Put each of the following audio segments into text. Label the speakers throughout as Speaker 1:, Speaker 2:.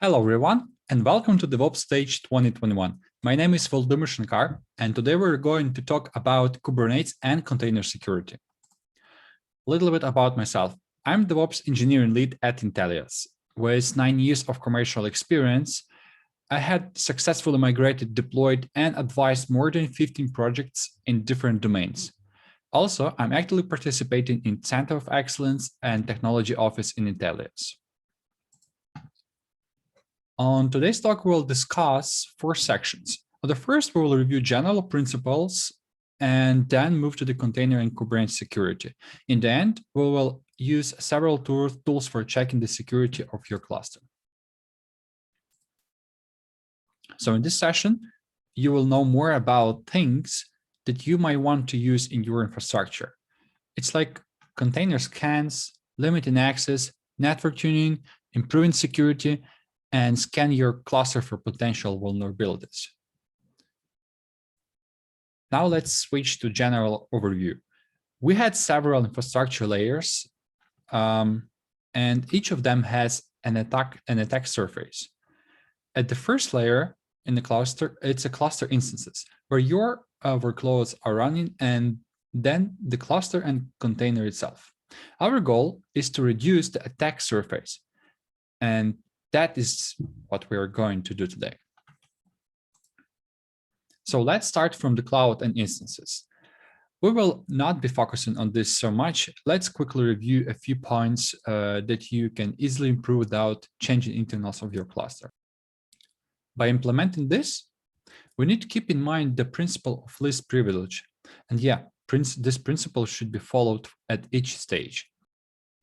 Speaker 1: Hello, everyone, and welcome to DevOps Stage 2021. My name is Volodymyr Shynkar, and today we're going to talk about Kubernetes and container security. A little bit about myself. I'm DevOps engineering lead at Intellias. With 9 years of commercial experience, I had successfully migrated, deployed, and advised more than 15 projects in different domains. Also, I'm actively participating in Center of Excellence and Technology Office in Intellias. On today's talk, we'll discuss 4 sections. The first, we will review general principles and then move to the container and Kubernetes security. In the end, we will use several tools for checking the security of your cluster. So in this session, you will know more about things that you might want to use in your infrastructure. It's like container scans, limiting access, network tuning, improving security, and scan your cluster for potential vulnerabilities. Now let's switch to general overview. We had several infrastructure layers, and each of them has an attack surface. At the first layer in the cluster, it's a cluster instances where your workloads are running, and then the cluster and container itself. Our goal is to reduce the attack surface, and that is what we are going to do today. So let's start from the cloud and instances. We will not be focusing on this so much. Let's quickly review a few points that you can easily improve without changing internals of your cluster. By implementing this, we need to keep in mind the principle of least privilege. And yeah, this principle should be followed at each stage.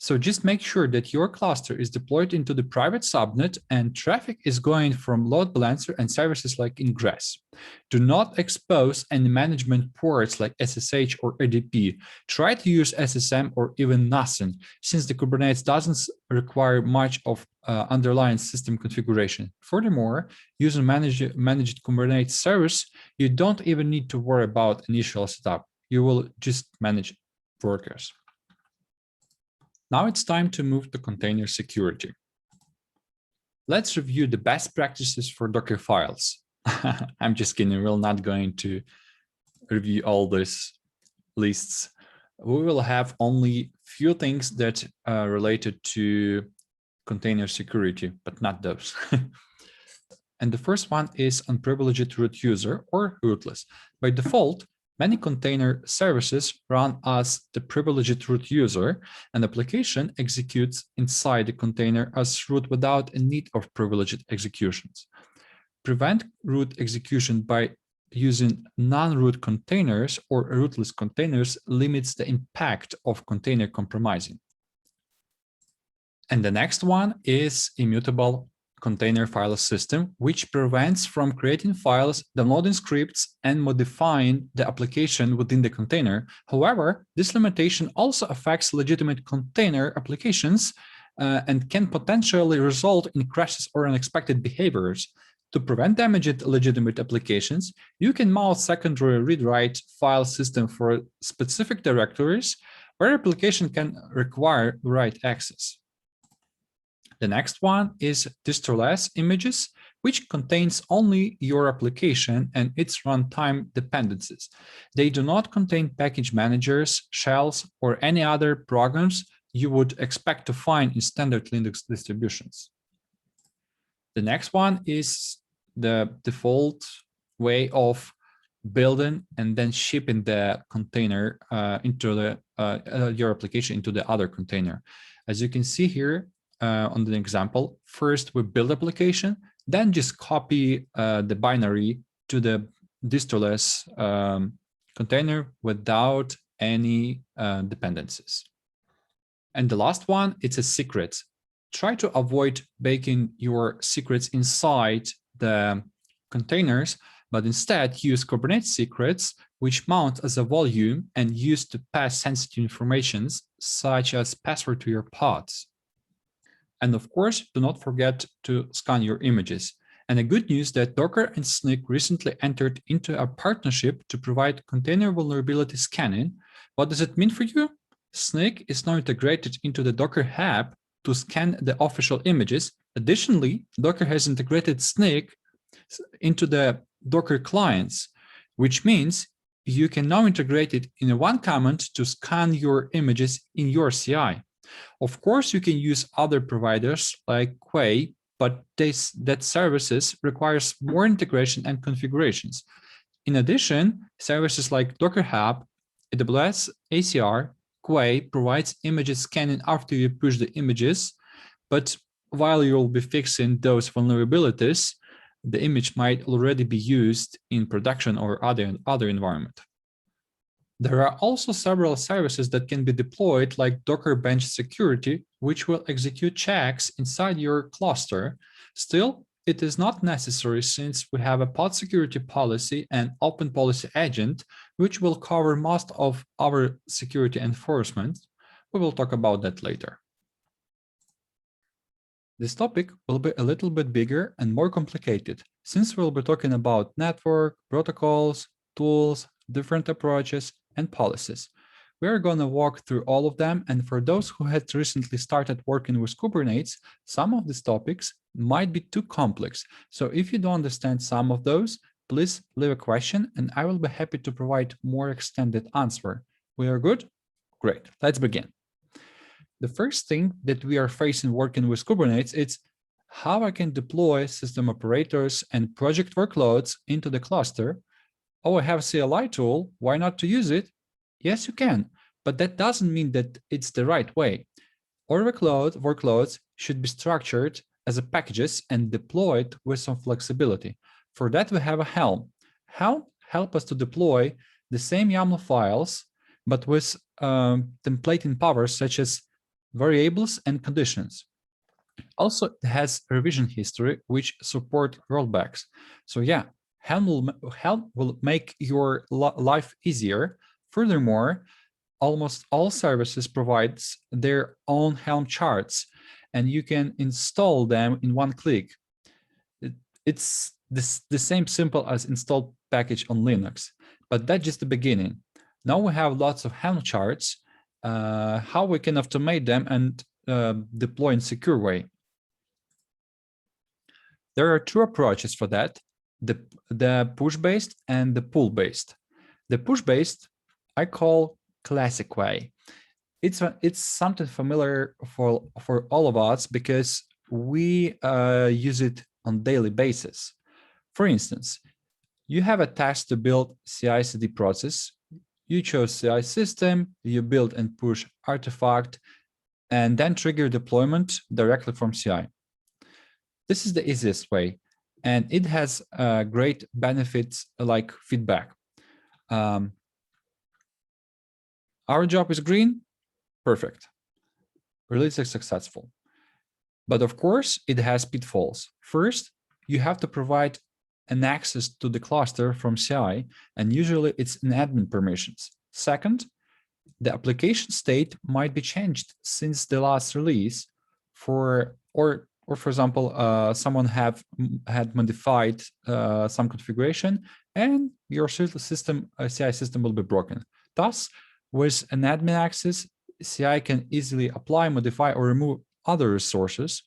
Speaker 1: So just make sure that your cluster is deployed into the private subnet and traffic is going from load balancer and services like ingress. Do not expose any management ports like SSH or ADP. Try to use SSM or even nothing, since the Kubernetes doesn't require much of underlying system configuration. Furthermore, using managed Kubernetes service, you don't even need to worry about initial setup. You will just manage workers. Now it's time to move to container security. Let's review the best practices for Docker files. I'm just kidding, we're not going to review all these lists. We will have only few things that are related to container security, but not those. And the first one is unprivileged root user or rootless. By default, many container services run as the privileged root user, and the application executes inside the container as root without a need of privileged executions. Prevent root execution by using non-root containers or rootless containers limits the impact of container compromising. And the next one is immutable container file system, which prevents from creating files, downloading scripts, and modifying the application within the container. However, this limitation also affects legitimate container applications and can potentially result in crashes or unexpected behaviors. To prevent damaged legitimate applications, you can mount secondary read-write file system for specific directories where application can require write access. The next one is distroless images, which contains only your application and its runtime dependencies. They do not contain package managers, shells, or any other programs you would expect to find in standard Linux distributions. The next one is the default way of building and then shipping the container into the your application into the other container. As you can see here, on the example, first we build application, then just copy the binary to the distroless container without any dependencies. And the last one, it's a secret. Try to avoid baking your secrets inside the containers, but instead use Kubernetes secrets, which mount as a volume and use to pass sensitive information, such as password to your pods. And of course, do not forget to scan your images. And the good news that Docker and Snyk recently entered into a partnership to provide container vulnerability scanning. What does it mean for you? Snyk is now integrated into the Docker Hub to scan the official images. Additionally, Docker has integrated Snyk into the Docker clients, which means you can now integrate it in one command to scan your images in your CI. Of course, you can use other providers like Quay, but that services requires more integration and configurations. In addition, services like Docker Hub, AWS ACR, Quay provides images scanning after you push the images, but while you'll be fixing those vulnerabilities, the image might already be used in production or other environment. There are also several services that can be deployed like Docker Bench Security, which will execute checks inside your cluster. Still, it is not necessary since we have a pod security policy and open policy agent, which will cover most of our security enforcement. We will talk about that later. This topic will be a little bit bigger and more complicated, since we'll be talking about network, protocols, tools, different approaches, and policies. We are going to walk through all of them, and for those who had recently started working with Kubernetes, some of these topics might be too complex. So if you don't understand some of those, please leave a question and I will be happy to provide more extended answer. We are good? Great, let's begin. The first thing that we are facing working with Kubernetes is how I can deploy system operators and project workloads into the cluster. Oh, I have a CLI tool, why not to use it? Yes, you can, but that doesn't mean that it's the right way. Our workloads should be structured as packages and deployed with some flexibility. For that, we have a Helm. Helm helps us to deploy the same YAML files, but with templating powers such as variables and conditions. Also, it has revision history, which support rollbacks. So yeah, Helm will make your life easier. Furthermore, almost all services provide their own Helm charts, and you can install them in one click. It's the same simple as install package on Linux, but that's just the beginning. Now we have lots of Helm charts, how we can automate them and deploy in secure way. There are two approaches for that, the push-based and the pull-based. The push-based I call classic way. It's something familiar for all of us because we use it on daily basis. For instance, you have a task to build CI/CD process. You chose CI system, you build and push artifact, and then trigger deployment directly from CI. This is the easiest way, and it has great benefits like feedback. Our job is green, perfect. Release is successful. But of course, it has pitfalls. First, you have to provide an access to the cluster from CI, and usually it's in admin permissions. Second, the application state might be changed since the last release, or for example, someone had modified some configuration, and your CI system will be broken. Thus, with an admin access, CI can easily apply, modify, or remove other resources.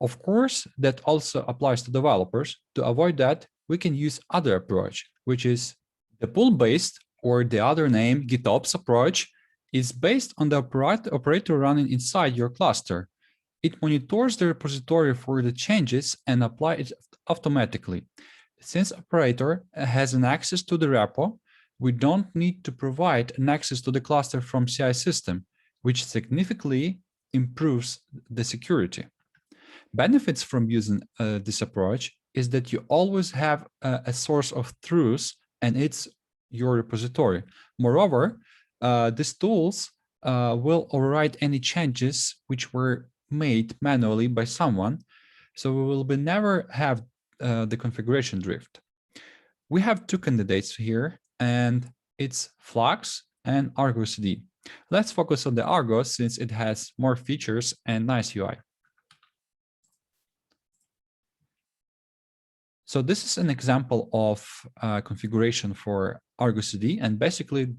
Speaker 1: Of course, that also applies to developers. To avoid that, we can use other approach, which is the pull-based, or the other name, GitOps approach, is based on the operator running inside your cluster. It monitors the repository for the changes and applies it automatically. Since operator has an access to the repo, we don't need to provide an access to the cluster from CI system, which significantly improves the security. Benefits from using this approach is that you always have a source of truth, and it's your repository. Moreover, these tools will override any changes which were made manually by someone, so we will never have the configuration drift. We have two candidates here, and it's Flux and Argo CD. Let's focus on the Argo since it has more features and nice UI. So this is an example of configuration for Argo CD, and basically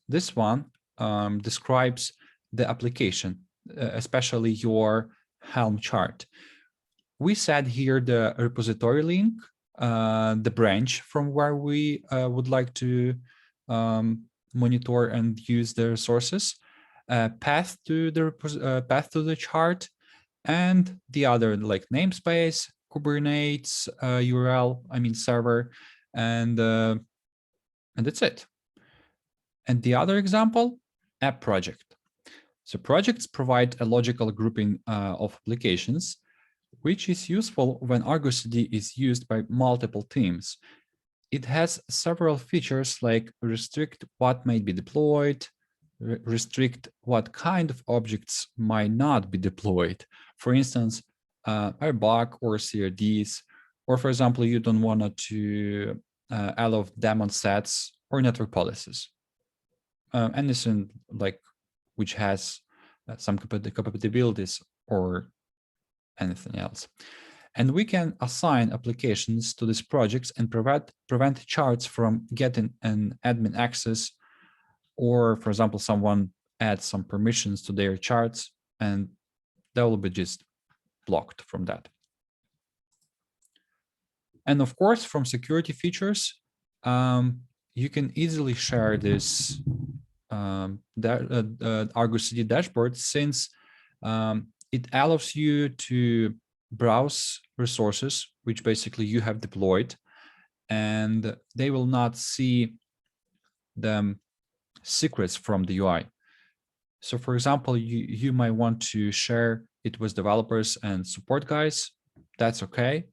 Speaker 1: this one describes the application. especially your Helm chart. We set here the repository link, the branch from where we would like to monitor and use the resources, path to the chart, and the other like namespace, Kubernetes URL, I mean server, and that's it. And the other example, app project. So projects provide a logical grouping of applications, which is useful when Argo CD is used by multiple teams. It has several features like restrict what may be deployed, restrict what kind of objects might not be deployed. For instance, RBAC or CRDs, or for example, you don't want to allow daemon sets or network policies. Anything like which has some capabilities or anything else. And we can assign applications to these projects and prevent charts from getting an admin access, or for example, someone adds some permissions to their charts and they will be just blocked from that. And of course, from security features, you can easily share this Argo CD dashboard, since it allows you to browse resources which basically you have deployed, and they will not see the secrets from the UI. So for example, you might want to share it with developers and support guys. That's okay.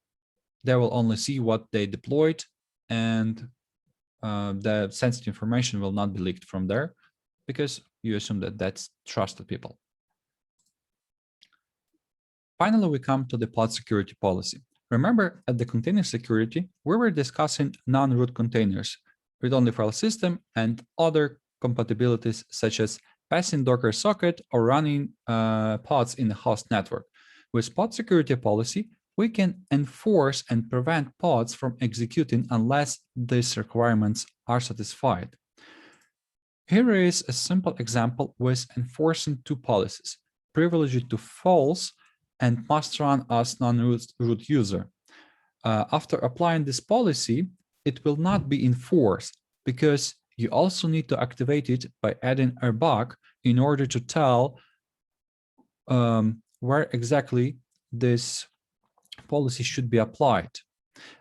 Speaker 1: They will only see what they deployed, and the sensitive information will not be leaked from there, because you assume that that's trusted people. Finally, we come to the pod security policy. Remember, at the container security, we were discussing non-root containers, read-only file system, and other compatibilities such as passing Docker socket or running pods in the host network. With pod security policy, we can enforce and prevent pods from executing unless these requirements are satisfied. Here is a simple example with enforcing two policies: privileged to false and must run as non-root user. After applying this policy, it will not be enforced, because you also need to activate it by adding a bug in order to tell where exactly this policy should be applied.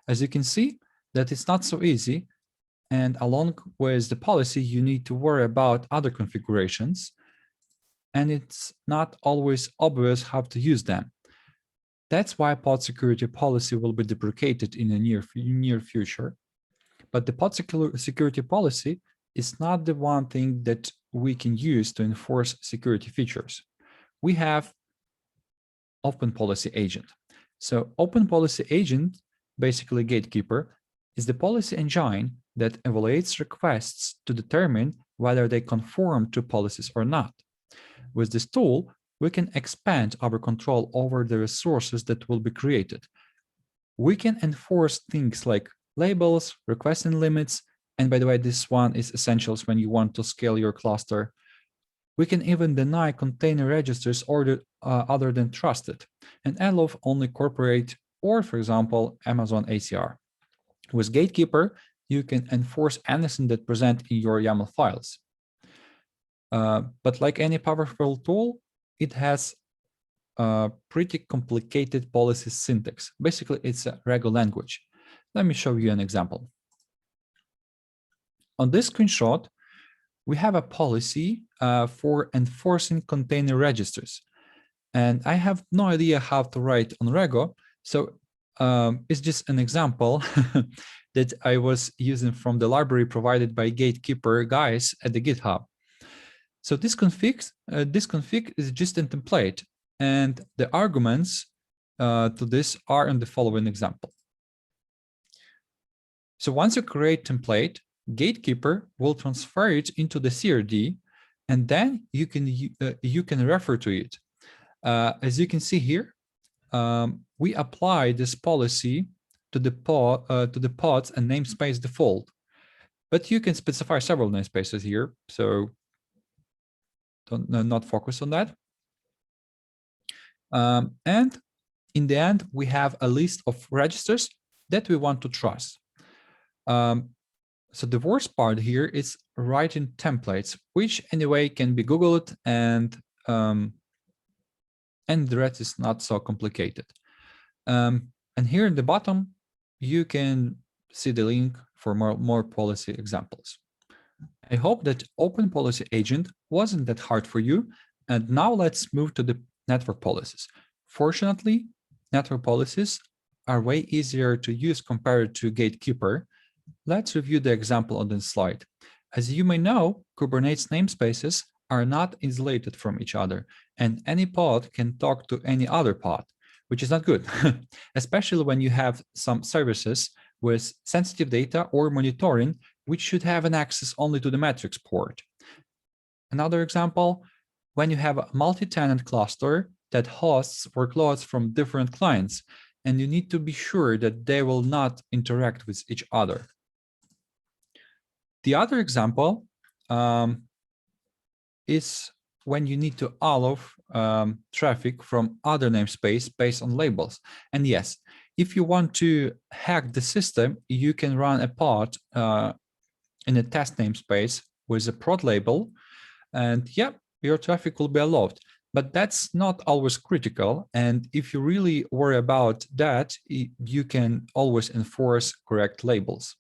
Speaker 1: As you can see, that it's not so easy, and along with the policy, you need to worry about other configurations, and it's not always obvious how to use them. That's why pod security policy will be deprecated in the near future. But the pod security policy is not the one thing that we can use to enforce security features. We have open policy agent. So open policy agent, basically Gatekeeper, is the policy engine that evaluates requests to determine whether they conform to policies or not. With this tool, we can expand our control over the resources that will be created. We can enforce things like labels, requesting limits, and by the way, this one is essential when you want to scale your cluster. We can even deny container registers other than trusted, and allow only corporate or, for example, Amazon ACR. With Gatekeeper, you can enforce anything that present in your YAML files. But like any powerful tool, it has a pretty complicated policy syntax. Basically, it's a Rego language. Let me show you an example. On this screenshot, we have a policy for enforcing container registers. And I have no idea how to write on Rego, so it's just an example that I was using from the library provided by Gatekeeper guys at the GitHub. So this config is just a template, and the arguments to this are in the following example. So once you create template, Gatekeeper will transfer it into the CRD, and then you can refer to it. As you can see here, we apply this policy to the pods and namespace default, but you can specify several namespaces here, so don't not focus on that. And in the end, we have a list of registers that we want to trust. So the worst part here is writing templates, which anyway can be Googled, and the rest is not so complicated. And here in the bottom, you can see the link for more policy examples. I hope that Open Policy Agent wasn't that hard for you. And now let's move to the network policies. Fortunately, network policies are way easier to use compared to Gatekeeper. Let's review the example on this slide. As you may know, Kubernetes namespaces are not insulated from each other, and any pod can talk to any other pod, which is not good, especially when you have some services with sensitive data or monitoring, which should have an access only to the metrics port. Another example, when you have a multi-tenant cluster that hosts workloads from different clients, and you need to be sure that they will not interact with each other. The other example is when you need to allow traffic from other namespace based on labels. And yes, if you want to hack the system, you can run a pod in a test namespace with a prod label, and yeah, your traffic will be allowed. But that's not always critical. And if you really worry about that, you can always enforce correct labels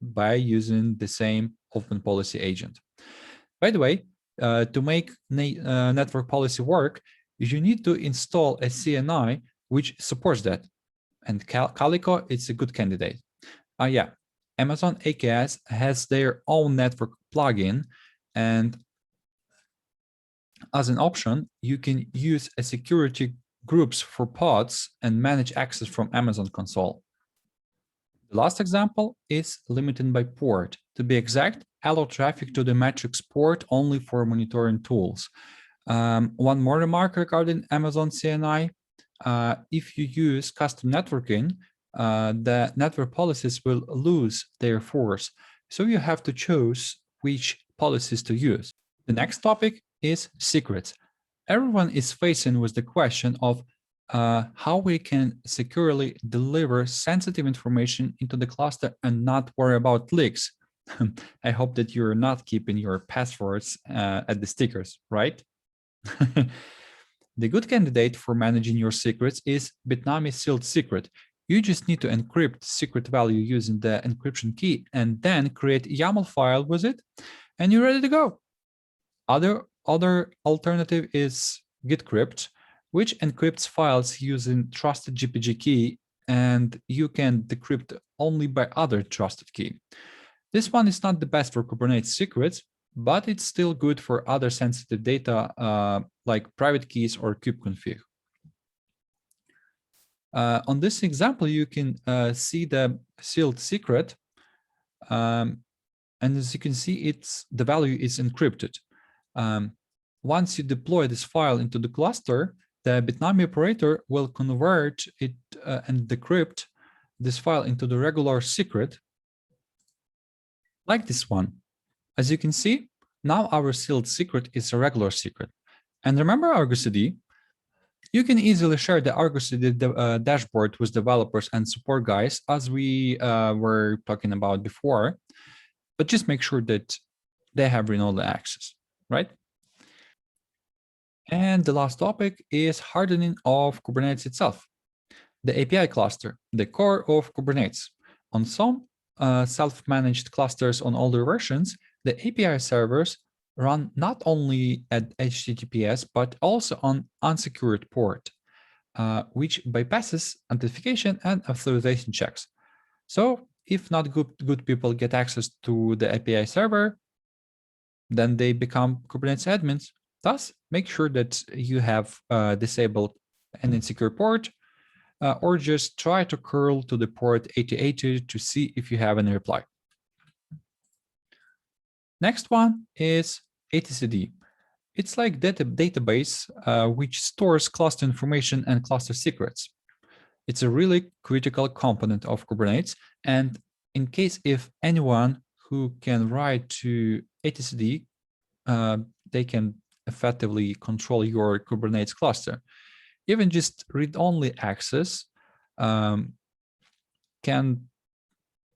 Speaker 1: by using the same open policy agent. By the way, to make network policy work, you need to install a CNI which supports that. And Calico is a good candidate. Yeah, Amazon AKS has their own network plugin, and as an option, you can use a security groups for pods and manage access from Amazon console. The last example is limiting by port. To be exact, allow traffic to the metrics port only for monitoring tools. One more remark regarding Amazon CNI. If you use custom networking, the network policies will lose their force. So you have to choose which policies to use. The next topic is secrets. Everyone is facing with the question of how we can securely deliver sensitive information into the cluster and not worry about leaks. I hope that you're not keeping your passwords at the stickers, right? The good candidate for managing your secrets is Bitnami Sealed Secret. You just need to encrypt secret value using the encryption key and then create a YAML file with it, and you're ready to go. Other alternative is Gitcrypt, which encrypts files using trusted GPG key, and you can decrypt only by other trusted key. This one is not the best for Kubernetes secrets, but it's still good for other sensitive data like private keys or kubeconfig. On this example, you can see the sealed secret, and as you can see, the value is encrypted. Once you deploy this file into the cluster, the Bitnami operator will convert it and decrypt this file into the regular secret, like this one. As you can see, now our sealed secret is a regular secret. And remember Argo CD? You can easily share the Argo CD dashboard with developers and support guys, as we were talking about before, but just make sure that they have read-only access, right? And the last topic is hardening of Kubernetes itself. The API cluster, the core of Kubernetes. On some self-managed clusters on older versions, the API servers run not only at HTTPS, but also on unsecured port, which bypasses authentication and authorization checks. So if not good people get access to the API server, then they become Kubernetes admins. Thus, make sure that you have disabled an insecure port, or just try to curl to the port 8080 to see if you have any reply. Next one is etcd. It's like database which stores cluster information and cluster secrets. It's a really critical component of Kubernetes, and in case if anyone who can write to etcd, they can effectively control your Kubernetes cluster. Even just read-only access can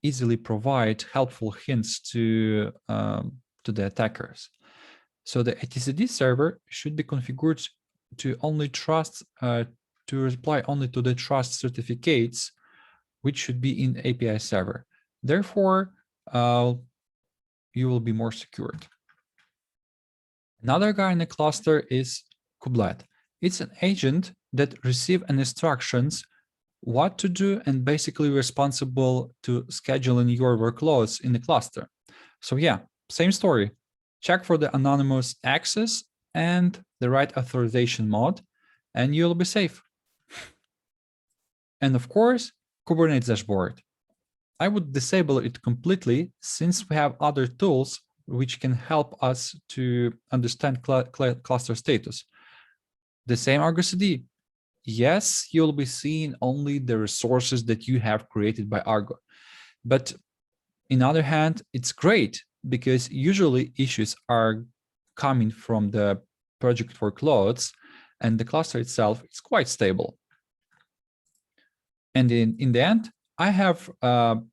Speaker 1: easily provide helpful hints to the attackers. So the etcd server should be configured to only trust to reply only to the trust certificates, which should be in API server. Therefore, you will be more secured. Another guy in the cluster is kubelet. It's an agent that receives instructions what to do and basically responsible to scheduling your workloads in the cluster. So yeah, same story. Check for the anonymous access and the right authorization mode, and you'll be safe. And of course, Kubernetes dashboard. I would disable it completely since we have other tools which can help us to understand cluster status. The same Argo CD. Yes, you'll be seeing only the resources that you have created by Argo. But on the other hand, it's great because usually issues are coming from the project workloads and the cluster itself is quite stable. And in the end, I have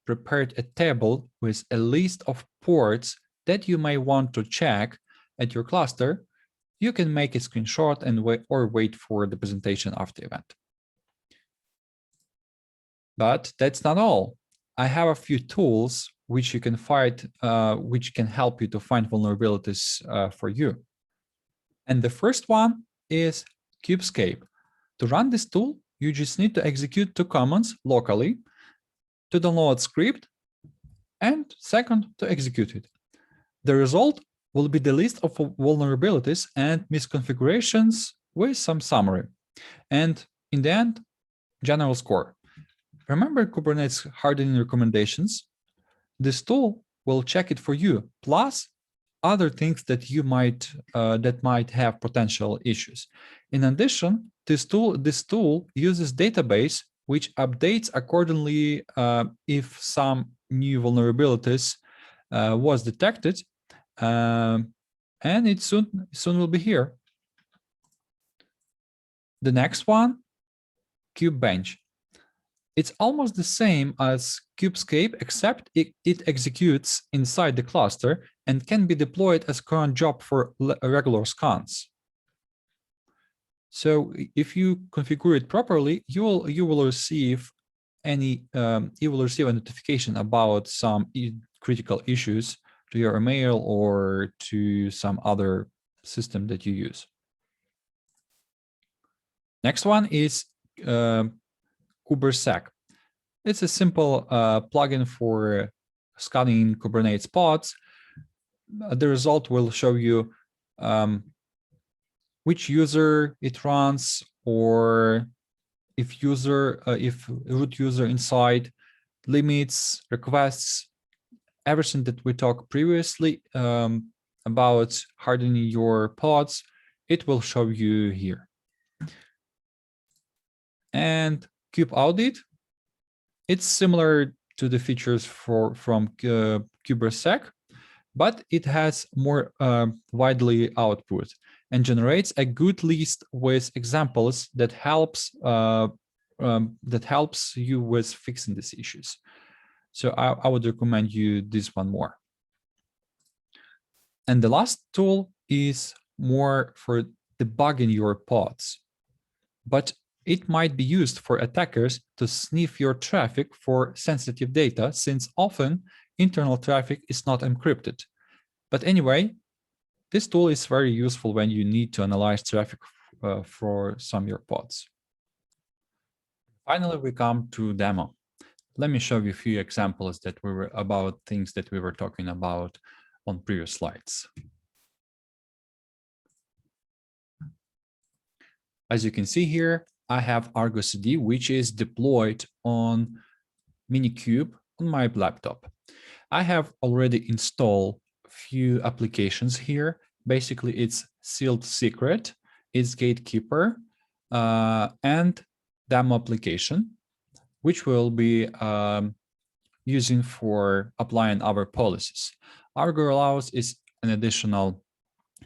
Speaker 1: prepared a table with a list of ports that you may want to check at your cluster. You can make a screenshot and wait for the presentation after the event. But that's not all. I have a few tools which you can find, which can help you to find vulnerabilities for you. And the first one is Kubescape. To run this tool, you just need to execute two commands locally to download script, and second, to execute it. The result will be the list of vulnerabilities and misconfigurations with some summary. And in the end, general score. Remember Kubernetes hardening recommendations? This tool will check it for you, plus other things that you might have potential issues. In addition, this tool uses database which updates accordingly if some new vulnerabilities was detected, and it soon will be here. The next one, Kubebench. It's almost the same as Kubescape, except it executes inside the cluster and can be deployed as cron job for regular scans. So if you configure it properly, you will receive a notification about some critical issues to your email or to some other system that you use. Next one is KuberSec. It's a simple plugin for scanning Kubernetes pods. The result will show you which user it runs, or if root user inside, limits, requests, everything that we talked previously about hardening your pods, it will show you here. And KubeAudit, it's similar to the features from KuberSec, but it has more widely output and generates a good list with examples that helps you with fixing these issues. So I would recommend you this one more. And the last tool is more for debugging your pods, but it might be used for attackers to sniff your traffic for sensitive data, since often internal traffic is not encrypted. But anyway, this tool is very useful when you need to analyze traffic for some of your pods. Finally, we come to demo. Let me show you a few examples that were about things that we were talking about on previous slides. As you can see here, I have Argo CD, which is deployed on Minikube on my laptop. I have already installed a few applications here. Basically, it's Sealed Secret, it's Gatekeeper, and demo application, which we'll be using for applying our policies. Argo allows is an additional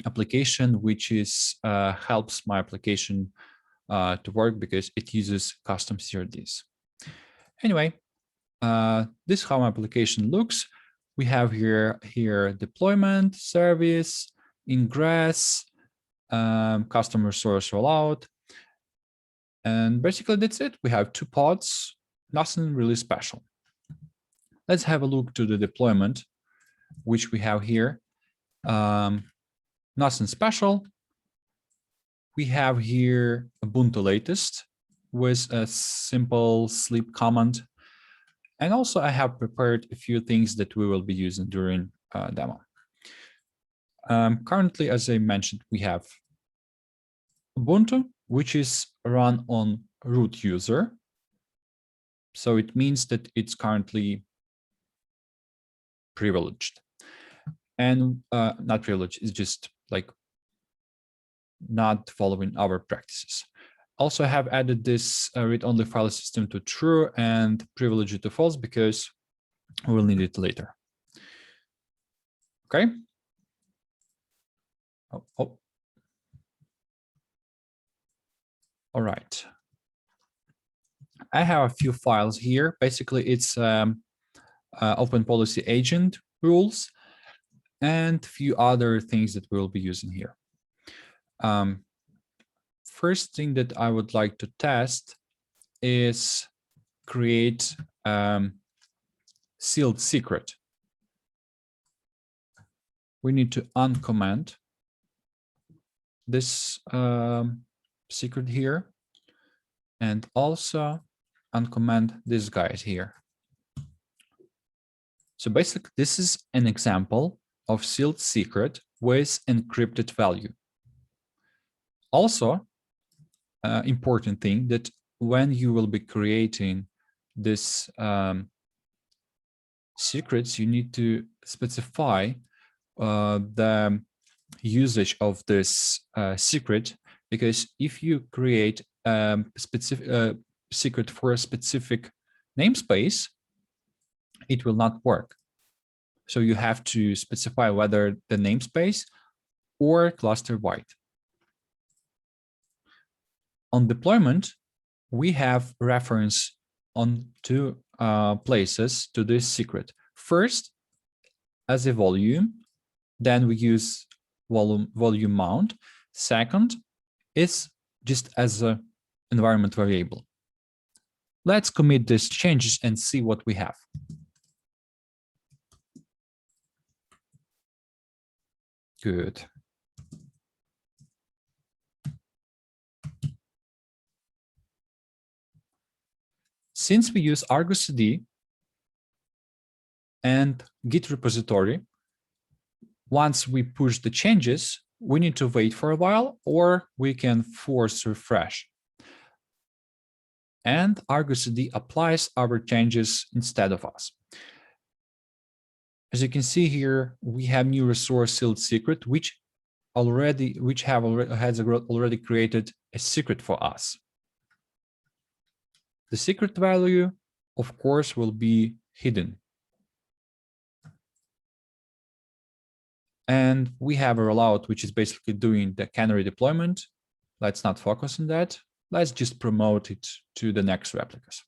Speaker 1: application which is helps my application to work because it uses custom CRDs. Anyway, this is how my application looks. We have here deployment, service, ingress, custom resource rollout. And basically that's it. We have 2 pods, nothing really special. Let's have a look to the deployment, which we have here. Nothing special. We have here Ubuntu latest with a simple sleep command. And also I have prepared a few things that we will be using during demo. Currently, as I mentioned, we have Ubuntu, which is run on root user. So it means that it's currently privileged. And not privileged, it's just like not following our practices. Also, I have added this read-only file system to true and privilege it to false because we will need it later. Okay. Oh. All right. I have a few files here. Basically, it's open policy agent rules and a few other things that we'll be using here. First thing that I would like to test is create sealed secret. We need to uncomment this secret here and also uncomment this guy here. So basically, this is an example of sealed secret with encrypted value. Also, important thing that when you will be creating this secrets, you need to specify the usage of this secret, because if you create a specific secret for a specific namespace, it will not work. So you have to specify whether the namespace or cluster wide. On deployment, we have reference on 2 places to this secret. First, as a volume, then we use volume mount. Second is just as an environment variable. Let's commit these changes and see what we have. Good. Since we use Argo CD and Git repository, once we push the changes, we need to wait for a while, or we can force refresh. And Argo CD applies our changes instead of us. As you can see here, we have new resource sealed secret, which has already created a secret for us. The secret value, of course, will be hidden. And we have a rollout, which is basically doing the canary deployment. Let's not focus on that. Let's just promote it to the next replicas.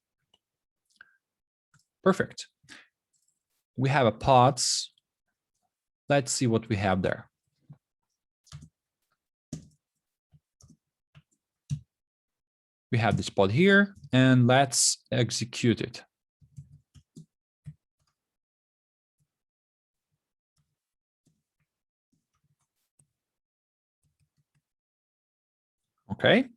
Speaker 1: Perfect. We have a pods. Let's see what we have there. We have this pod here, and let's execute it. Okay.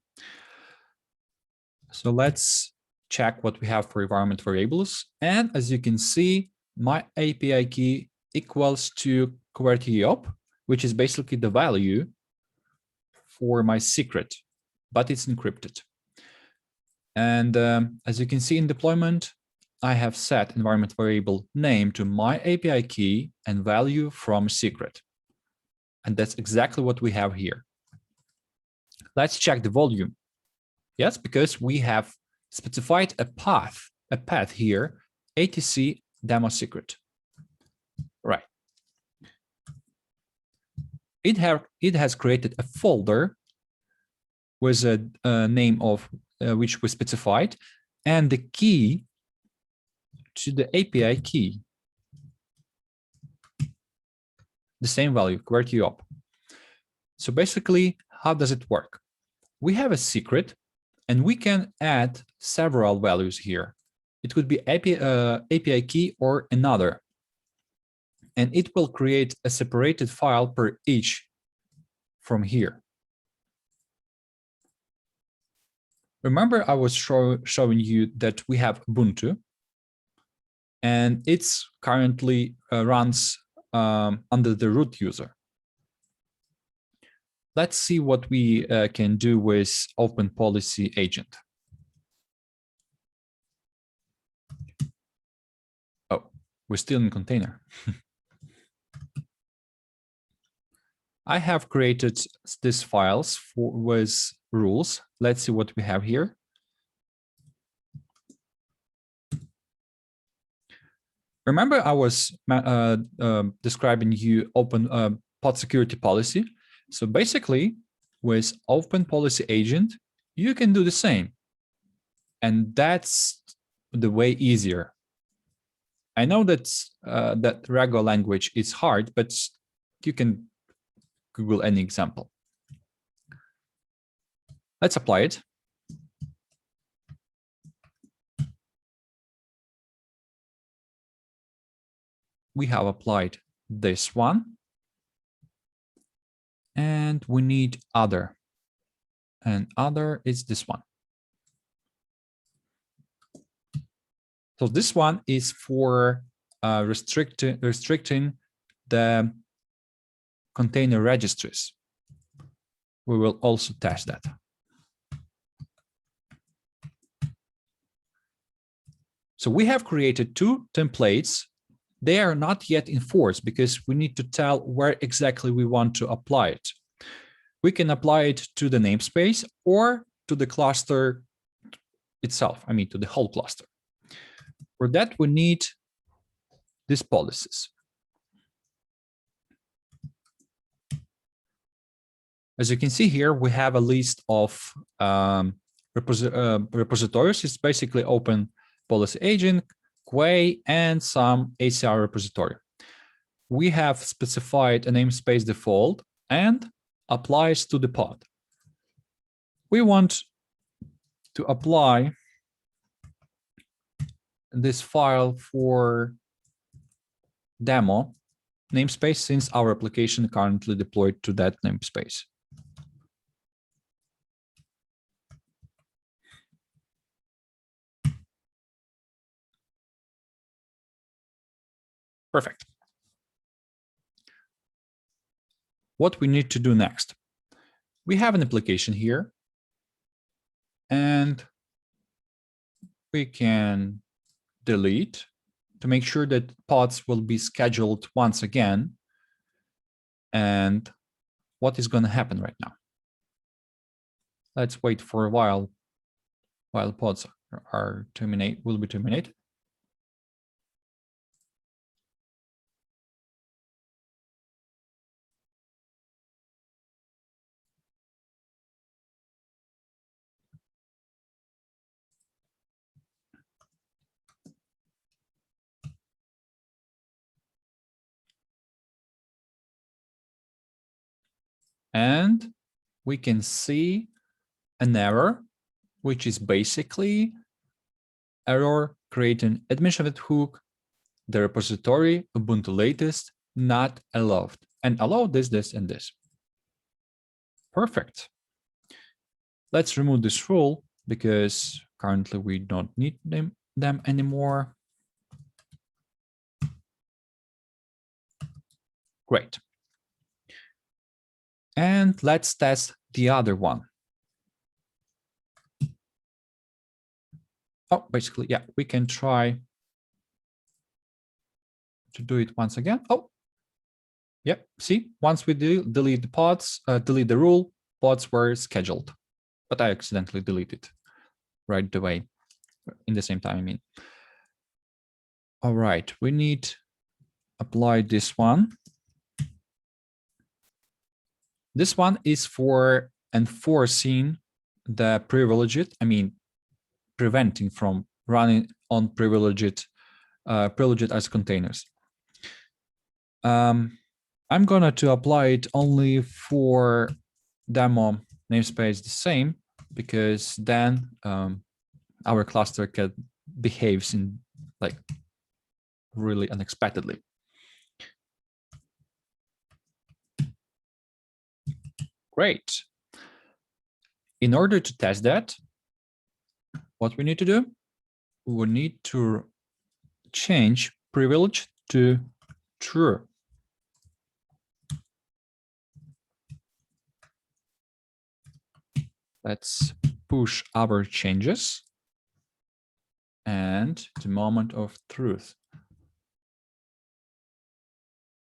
Speaker 1: So let's check what we have for environment variables. And as you can see, my API key equals to QWERTY-op, which is basically the value for my secret, but it's encrypted. And as you can see in deployment, I have set environment variable name to my API key and value from secret. And that's exactly what we have here. Let's check the volume. Yes, because we have specified a path here, ATC demo secret. Right. It has created a folder with a name of which we specified, and the key to the API key, the same value, QWERTY op. So basically, how does it work? We have a secret, and we can add several values here. It could be API key or another, and it will create a separated file per each from here. Remember, I was showing you that we have Ubuntu, and it's currently runs under the root user. Let's see what we can do with Open Policy Agent. Oh, we're still in container. I have created these files with rules. Let's see what we have here. Remember, I was describing you open pod security policy. So basically, with Open Policy Agent, you can do the same. And that's the way easier. I know that that regular language is hard, but you can Google any example. Let's apply it. We have applied this one. And we need other. And other is this one. So this one is for restricting the container registries. We will also test that. So we have created two templates. They are not yet enforced because we need to tell where exactly we want to apply it. We can apply it to the namespace or to the cluster itself, I mean, to the whole cluster. For that, we need these policies. As you can see here, we have a list of repositories. It's basically Open Policy Agent, Quay, and some ACR repository. We have specified a namespace default and applies to the pod. We want to apply this file for demo namespace since our application currently deployed to that namespace. Perfect. What we need to do next? We have an application here, and we can delete to make sure that pods will be scheduled once again. And what is going to happen right now? Let's wait for a while pods will be terminated. And we can see an error, which is basically error creating administrative hook, the repository Ubuntu latest not allowed, and allow this, this, and this. Perfect. Let's remove this rule because currently we don't need them anymore. Great. And let's test the other one. Oh, basically, yeah, we can try to do it once again. Oh, yep. See, once we delete the pods, delete the rule, pods were scheduled, but I accidentally deleted right away in the same time. I mean, all right, we need apply this one. This one is for enforcing the privileged, preventing from running on privileged as containers. I'm gonna to apply it only for demo namespace the same, because then our cluster behaves in like really unexpectedly. Great. In order to test that, what we need to do, we need to change privilege to true. Let's push our changes and the moment of truth.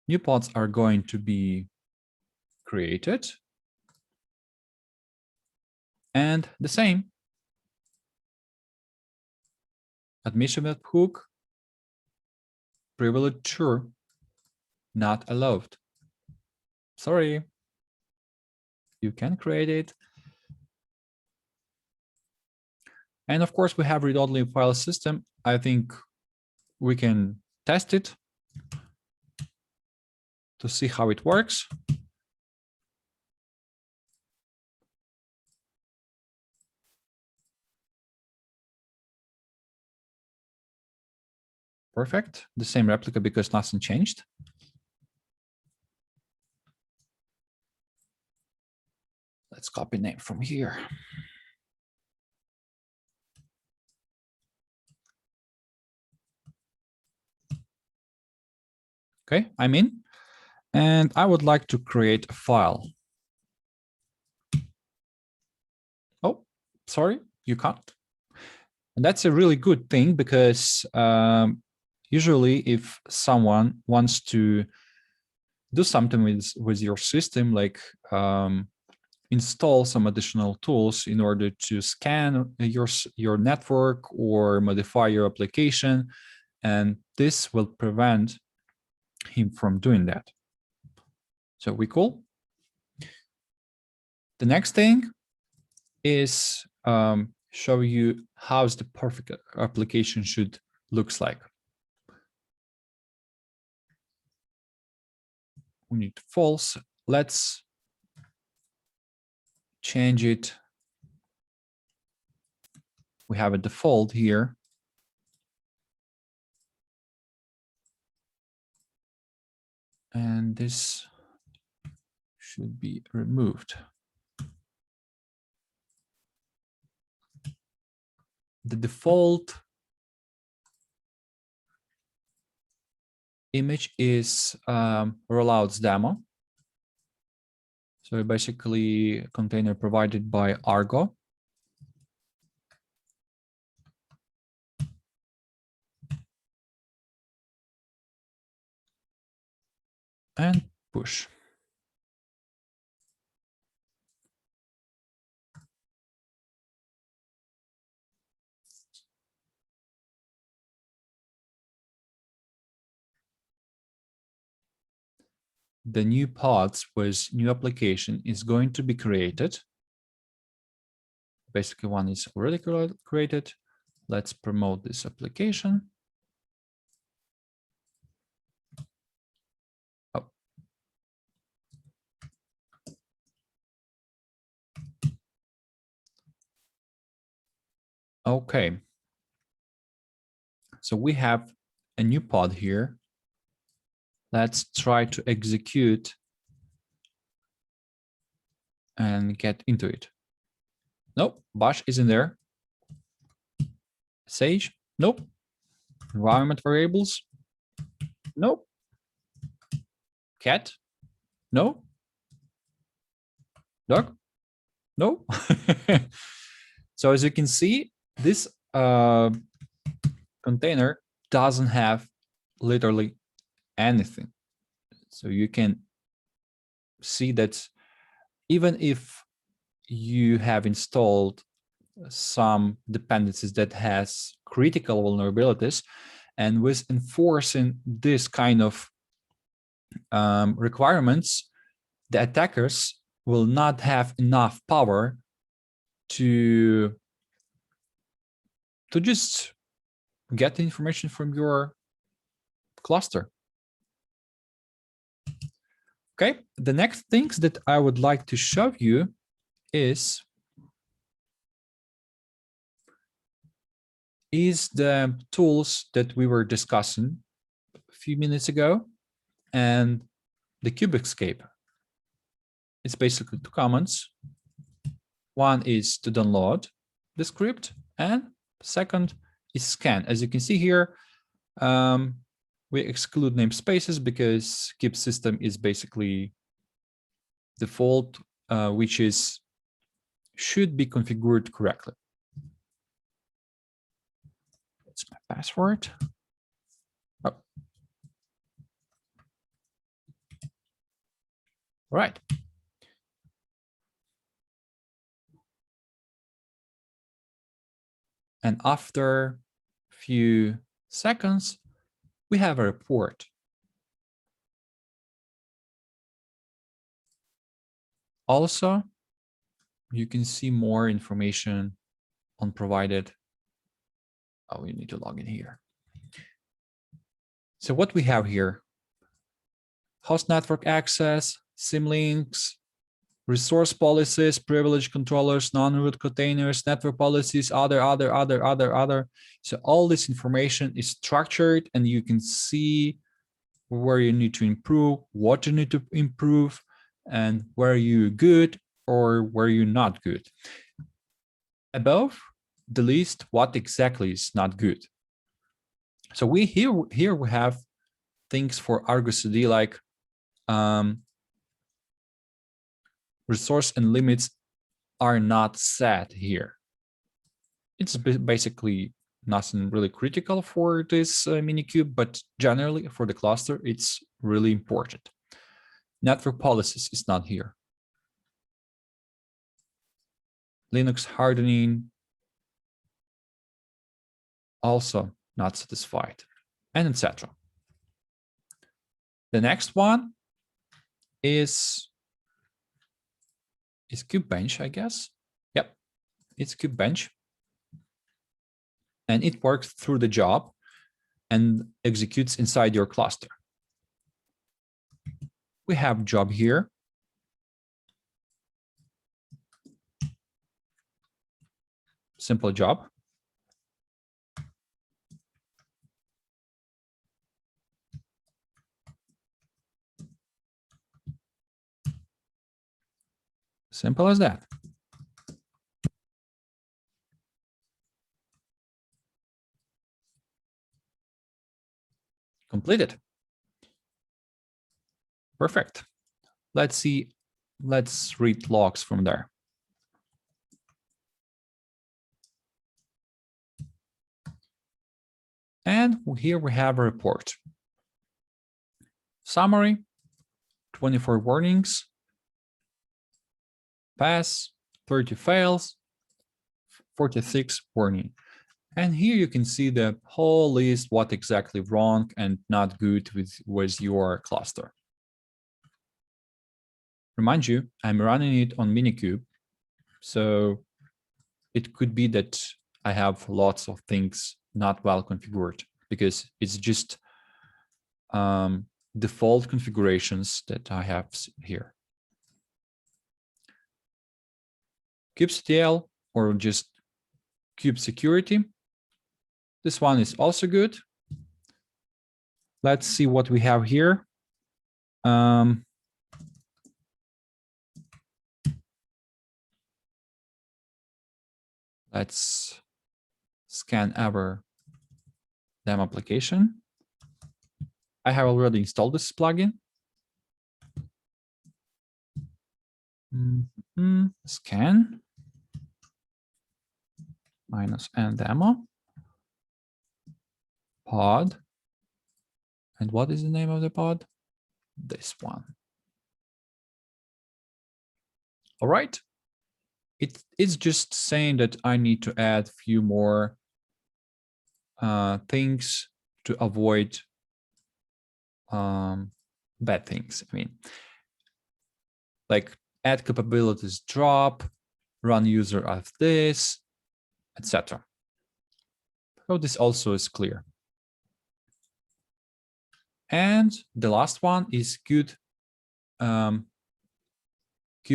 Speaker 1: New pods are going to be created. And the same. Admission webhook, privilege true, not allowed. Sorry. You can create it. And of course, we have read-only file system. I think we can test it to see how it works. Perfect. The same replica because nothing changed. Let's copy name from here. Okay, I'm in. And I would like to create a file. Oh, sorry, you can't. And that's a really good thing because usually if someone wants to do something with your system, like install some additional tools in order to scan your network or modify your application, and this will prevent him from doing that. So we cool. The next thing is show you how's the perfect application should looks like. We need false. Let's change it. We have a default here. And this should be removed. The default image is rollouts demo. So basically a container provided by Argo. And push. The new pods with new application is going to be created. Basically, one is already created. Let's promote this application. Oh. Okay. So we have a new pod here. Let's try to execute and get into it. Nope, bash isn't there. Sage, nope. Environment variables, nope. Cat, no. Dog, no. So as you can see, this container doesn't have literally anything. So you can see that even if you have installed some dependencies that has critical vulnerabilities, and with enforcing this kind of requirements, the attackers will not have enough power to just get the information from your cluster. Okay, the next things that I would like to show you is the tools that we were discussing a few minutes ago, and the Kubescape. It's basically two commands. One is to download the script, and second is scan. As you can see here, we exclude namespaces because kube system is basically default, which should be configured correctly. That's my password. Oh. Right. And after a few seconds, we have a report. Also, you can see more information on provided. Oh, we need to log in here. So what we have here: host network access, symlinks, resource policies, privilege controllers, non-root containers, network policies, other. So all this information is structured, and you can see where you need to improve, what you need to improve, and where you're good or where you're not good. Above the list, what exactly is not good. So here we have things for Argo CD like resource and limits are not set here. It's basically nothing really critical for this minikube, but generally for the cluster, it's really important. Network policies is not here. Linux hardening also not satisfied, and etc. The next one is Kubebench, I guess. Yep, it's Kubebench. And it works through the job and executes inside your cluster. We have job here. Simple job. Simple as that. Completed. Perfect. Let's see. Let's read logs from there. And here we have a report. Summary, 24 warnings, pass, 30 fails, 46 warning. And here you can see the whole list, what exactly wrong and not good with your cluster. Remind you, I'm running it on Minikube, so it could be that I have lots of things not well configured because it's just default configurations that I have here. kubectl or just kube security. This one is also good. Let's see what we have here. Let's scan our demo application. I have already installed this plugin. Scan -n demo pod. And what is the name of the pod? This one. All right. It's just saying that I need to add a few more things to avoid bad things. I mean, like add capabilities drop, run user of this, etc. So this also is clear. And the last one is Kube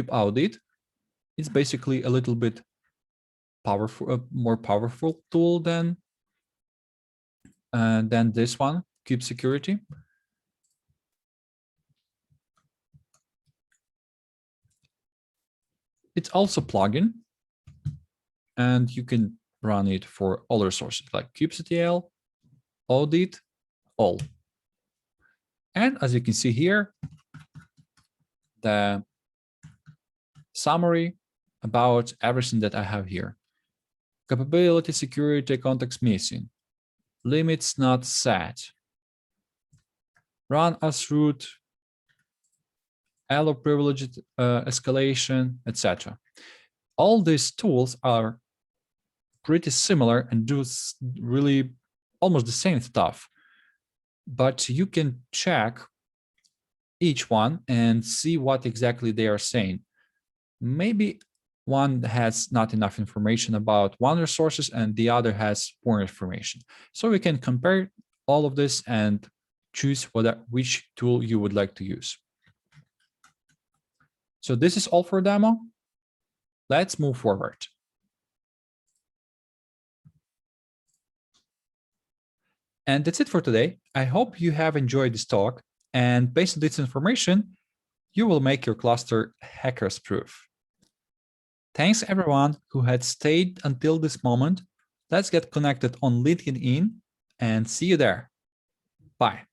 Speaker 1: audit. It's basically a little bit powerful, a more powerful tool than this one, Kube Security. It's also plugin, and you can run it for all resources like kubectl, audit, all. And as you can see here, the summary about everything that I have here. Capability, security, context missing, limits not set, run as root, allow privileged escalation, etc. All these tools are pretty similar and do really almost the same stuff, but you can check each one and see what exactly they are saying. Maybe one has not enough information about one resources and the other has more information. So we can compare all of this and choose which tool you would like to use. So this is all for demo. Let's move forward. And that's it for today. I hope you have enjoyed this talk, and based on this information, you will make your cluster hackers proof. Thanks everyone who had stayed until this moment. Let's get connected on LinkedIn and see you there. Bye.